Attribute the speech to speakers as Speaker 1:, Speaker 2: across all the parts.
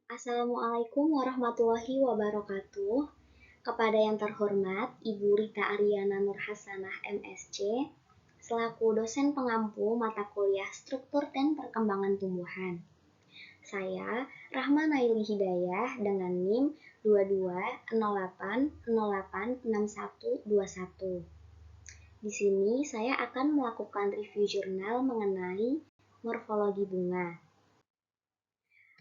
Speaker 1: Assalamualaikum warahmatullahi wabarakatuh. Kepada yang terhormat Ibu Rita Ariana Nurhasanah MSc, selaku dosen pengampu mata kuliah Struktur dan Perkembangan Tumbuhan. Saya Rahma Naili Hidayah dengan NIM 2208086121. Di sini saya akan melakukan review jurnal mengenai morfologi bunga.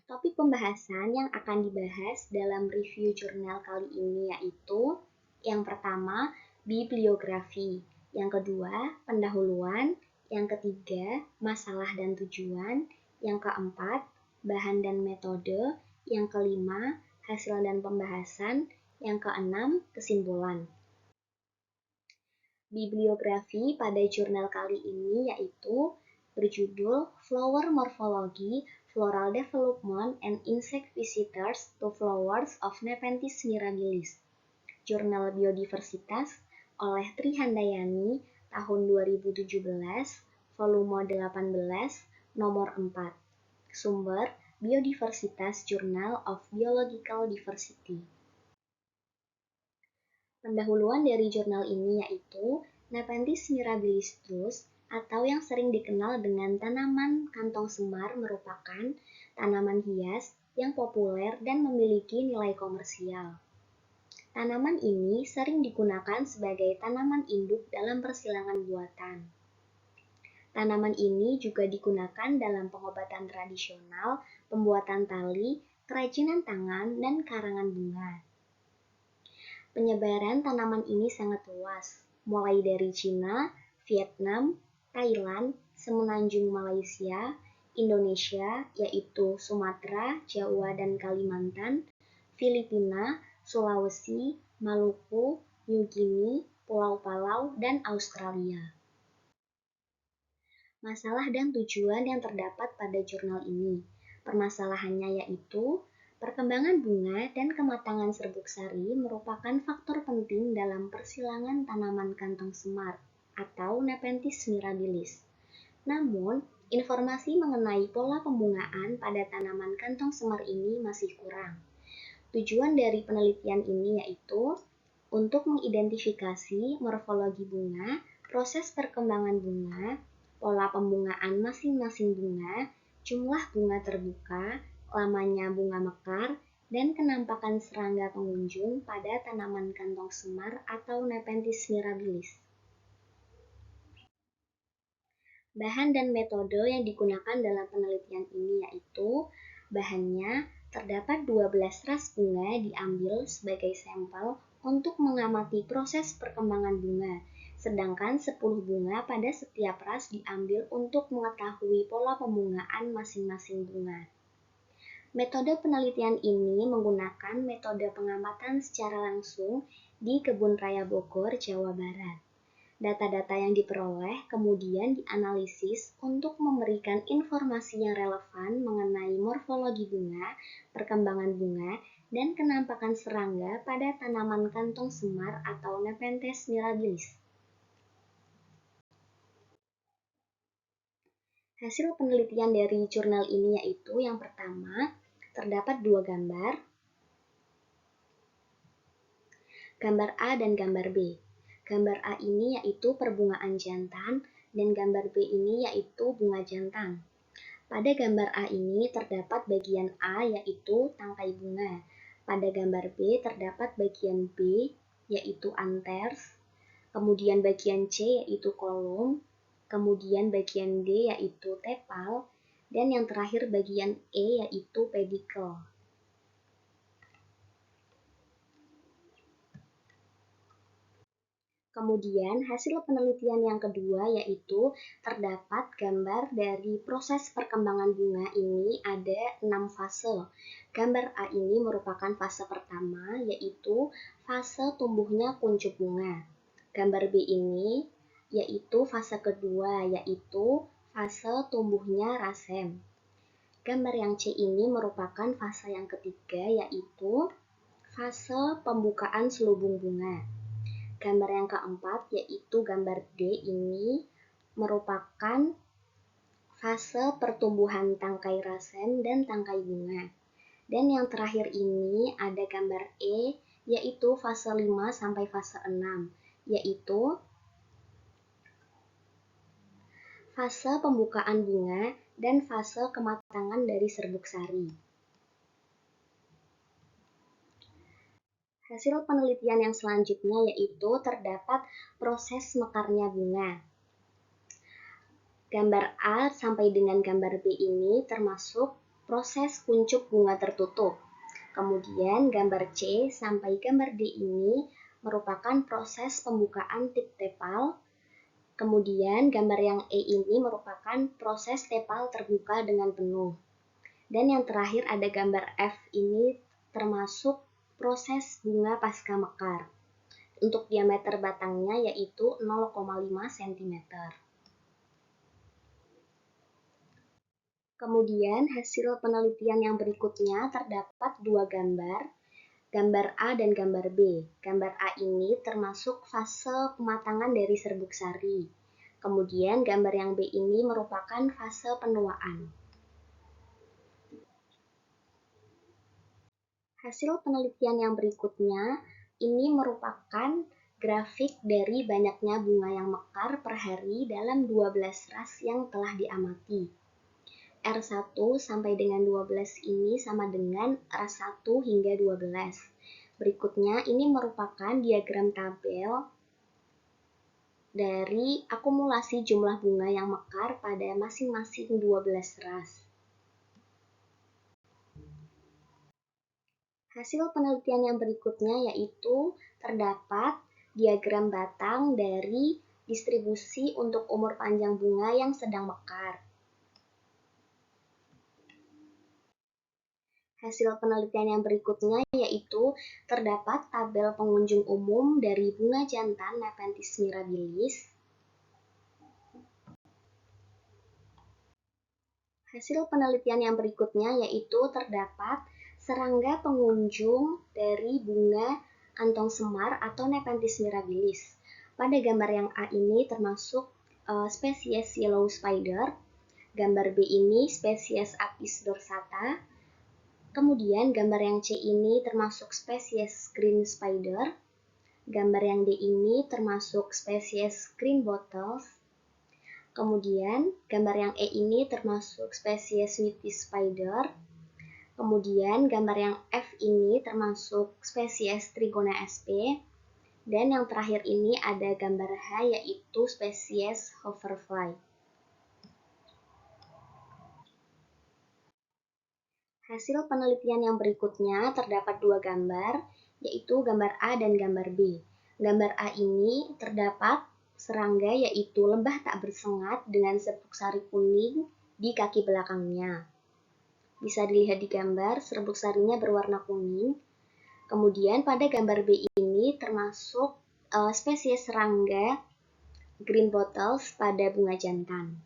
Speaker 1: Topik pembahasan yang akan dibahas dalam review jurnal kali ini yaitu yang pertama, bibliografi, yang kedua, pendahuluan, yang ketiga, masalah dan tujuan, yang keempat, bahan dan metode, yang kelima, hasil dan pembahasan, yang keenam, kesimpulan. Bibliografi pada jurnal kali ini yaitu berjudul Flower Morphology, Floral Development and Insect Visitors to Flowers of Nepenthes mirabilis. Jurnal Biodiversitas oleh Tri Handayani tahun 2017, volume 18, nomor 4. Sumber Biodiversitas Journal of Biological Diversity. Pendahuluan dari jurnal ini yaitu Nepenthes mirabilis druce atau yang sering dikenal dengan tanaman kantong semar merupakan tanaman hias yang populer dan memiliki nilai komersial. Tanaman ini sering digunakan sebagai tanaman induk dalam persilangan buatan. Tanaman ini juga digunakan dalam pengobatan tradisional, pembuatan tali, kerajinan tangan, dan karangan bunga. Penyebaran tanaman ini sangat luas, mulai dari Cina, Vietnam, Thailand, Semenanjung Malaysia, Indonesia, yaitu Sumatera, Jawa, dan Kalimantan, Filipina, Sulawesi, Maluku, New Guinea, Pulau Palau, dan Australia. Masalah dan tujuan yang terdapat pada jurnal ini. Permasalahannya yaitu perkembangan bunga dan kematangan serbuk sari merupakan faktor penting dalam persilangan tanaman kantong semar atau Nepenthes mirabilis. Namun, informasi mengenai pola pembungaan pada tanaman kantong semar ini masih kurang. Tujuan dari penelitian ini yaitu untuk mengidentifikasi morfologi bunga, proses perkembangan bunga, pola pembungaan masing-masing bunga, jumlah bunga terbuka, lamanya bunga mekar, dan kenampakan serangga pengunjung pada tanaman kantong semar atau Nepenthes mirabilis. Bahan dan metode yang digunakan dalam penelitian ini yaitu bahannya terdapat 12 ras bunga diambil sebagai sampel untuk mengamati proses perkembangan bunga, sedangkan 10 bunga pada setiap ras diambil untuk mengetahui pola pembungaan masing-masing bunga. Metode penelitian ini menggunakan metode pengamatan secara langsung di Kebun Raya Bogor, Jawa Barat. Data-data yang diperoleh kemudian dianalisis untuk memberikan informasi yang relevan mengenai morfologi bunga, perkembangan bunga, dan kenampakan serangga pada tanaman kantong semar atau Nepenthes mirabilis. Hasil penelitian dari jurnal ini yaitu yang pertama, terdapat 2 gambar, gambar A dan gambar B. Gambar A ini yaitu perbungaan jantan dan gambar B ini yaitu bunga jantan. Pada gambar A ini terdapat bagian A yaitu tangkai bunga. Pada gambar B terdapat bagian B yaitu anthers, kemudian bagian C yaitu kolom, kemudian bagian D yaitu tepal, dan yang terakhir bagian E yaitu pedicle. Kemudian hasil penelitian yang kedua yaitu terdapat gambar dari proses perkembangan bunga ini ada 6 fase. Gambar A ini merupakan fase pertama yaitu fase tumbuhnya kuncup bunga. Gambar B ini yaitu fase kedua yaitu fase tumbuhnya rasem. Gambar yang C ini merupakan fase yang ketiga yaitu fase pembukaan selubung bunga. Gambar yang keempat yaitu gambar D ini merupakan fase pertumbuhan tangkai rasem dan tangkai bunga. Dan yang terakhir ini ada gambar E, yaitu fase 5 sampai fase 6, yaitu fase pembukaan bunga dan fase kematangan dari serbuk sari. Hasil penelitian yang selanjutnya yaitu terdapat proses mekarnya bunga. Gambar A sampai dengan gambar B ini termasuk proses kuncup bunga tertutup. Kemudian gambar C sampai gambar D ini merupakan proses pembukaan tip tepal. Kemudian gambar yang E ini merupakan proses tepal terbuka dengan penuh. Dan yang terakhir ada gambar F ini termasuk proses bunga pasca mekar. Untuk diameter batangnya yaitu 0,5 cm. Kemudian hasil penelitian yang berikutnya terdapat dua gambar A dan gambar B. Gambar A ini termasuk fase pematangan dari serbuk sari. Kemudian gambar yang B ini merupakan fase penuaan. Hasil penelitian yang berikutnya ini merupakan grafik dari banyaknya bunga yang mekar per hari dalam 12 ras yang telah diamati. R1 sampai dengan 12 ini sama dengan ras 1 hingga 12. Berikutnya ini merupakan diagram tabel dari akumulasi jumlah bunga yang mekar pada masing-masing 12 ras. Hasil penelitian yang berikutnya yaitu terdapat diagram batang dari distribusi untuk umur panjang bunga yang sedang mekar. Hasil penelitian yang berikutnya yaitu terdapat tabel pengunjung umum dari bunga jantan Nepenthes mirabilis. Hasil penelitian yang berikutnya yaitu terdapat serangga pengunjung dari bunga kantong semar atau Nepenthes mirabilis. Pada gambar yang A ini termasuk spesies yellow spider, gambar B ini spesies Apis dorsata, kemudian gambar yang C ini termasuk spesies green spider, gambar yang D ini termasuk spesies green bottles, kemudian gambar yang E ini termasuk spesies white spider, kemudian gambar yang F ini termasuk spesies Trigona sp, dan yang terakhir ini ada gambar H yaitu spesies hoverfly. Hasil penelitian yang berikutnya terdapat dua gambar, yaitu gambar A dan gambar B. Gambar A ini terdapat serangga yaitu lebah tak bersengat dengan serbuk sari kuning di kaki belakangnya. Bisa dilihat di gambar, serbuk sarinya berwarna kuning. Kemudian pada gambar B ini termasuk spesies serangga green bottles pada bunga jantan.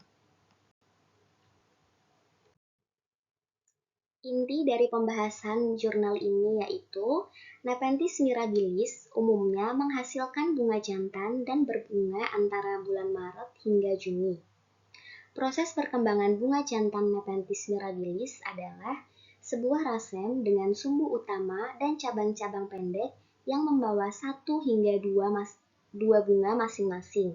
Speaker 1: Inti dari pembahasan jurnal ini yaitu Nepenthes mirabilis umumnya menghasilkan bunga jantan dan berbunga antara bulan Maret hingga Juni. Proses perkembangan bunga jantan Nepenthes mirabilis adalah sebuah rasem dengan sumbu utama dan cabang-cabang pendek yang membawa 1 hingga 2 bunga masing-masing.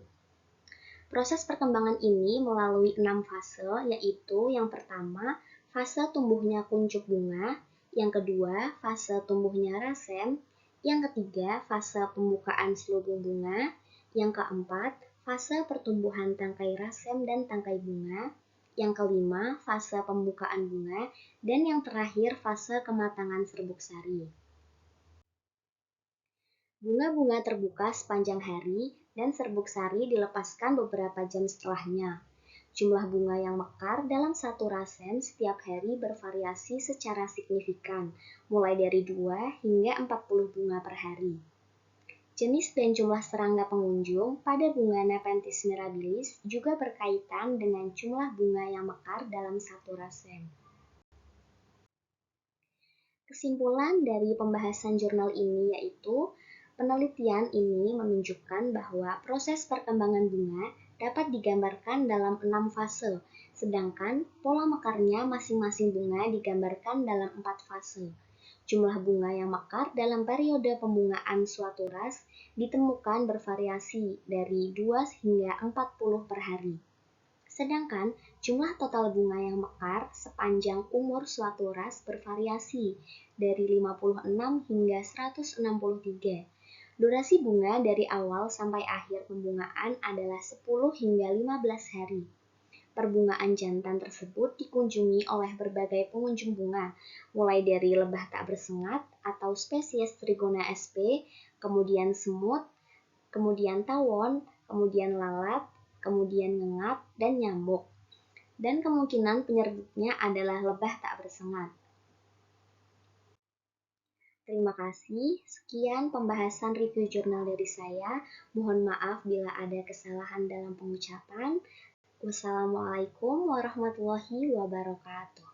Speaker 1: Proses perkembangan ini melalui 6 fase, yaitu yang pertama, fase tumbuhnya kuncup bunga, yang kedua, fase tumbuhnya rasem, yang ketiga, fase pembukaan selubung bunga, yang keempat, fase pertumbuhan tangkai rasem dan tangkai bunga, yang kelima, fase pembukaan bunga, dan yang terakhir, fase kematangan serbuk sari. Bunga-bunga terbuka sepanjang hari dan serbuk sari dilepaskan beberapa jam setelahnya. Jumlah bunga yang mekar dalam satu rasem setiap hari bervariasi secara signifikan, mulai dari 2 hingga 40 bunga per hari. Jenis dan jumlah serangga pengunjung pada bunga Nepenthes mirabilis juga berkaitan dengan jumlah bunga yang mekar dalam satu rasem. Kesimpulan dari pembahasan jurnal ini yaitu penelitian ini menunjukkan bahwa proses perkembangan bunga dapat digambarkan dalam 6 fase, sedangkan pola mekarnya masing-masing bunga digambarkan dalam 4 fase. Jumlah bunga yang mekar dalam periode pembungaan suatu ras ditemukan bervariasi dari 2 hingga 40 per hari. Sedangkan jumlah total bunga yang mekar sepanjang umur suatu ras bervariasi dari 56 hingga 163. Durasi bunga dari awal sampai akhir pembungaan adalah 10 hingga 15 hari. Perbungaan jantan tersebut dikunjungi oleh berbagai pengunjung bunga, mulai dari lebah tak bersengat atau spesies Trigona sp, kemudian semut, kemudian tawon, kemudian lalat, kemudian ngengat, dan nyamuk. Dan kemungkinan penyerbuknya adalah lebah tak bersengat. Terima kasih. Sekian pembahasan review jurnal dari saya. Mohon maaf bila ada kesalahan dalam pengucapan. Wassalamualaikum warahmatullahi wabarakatuh.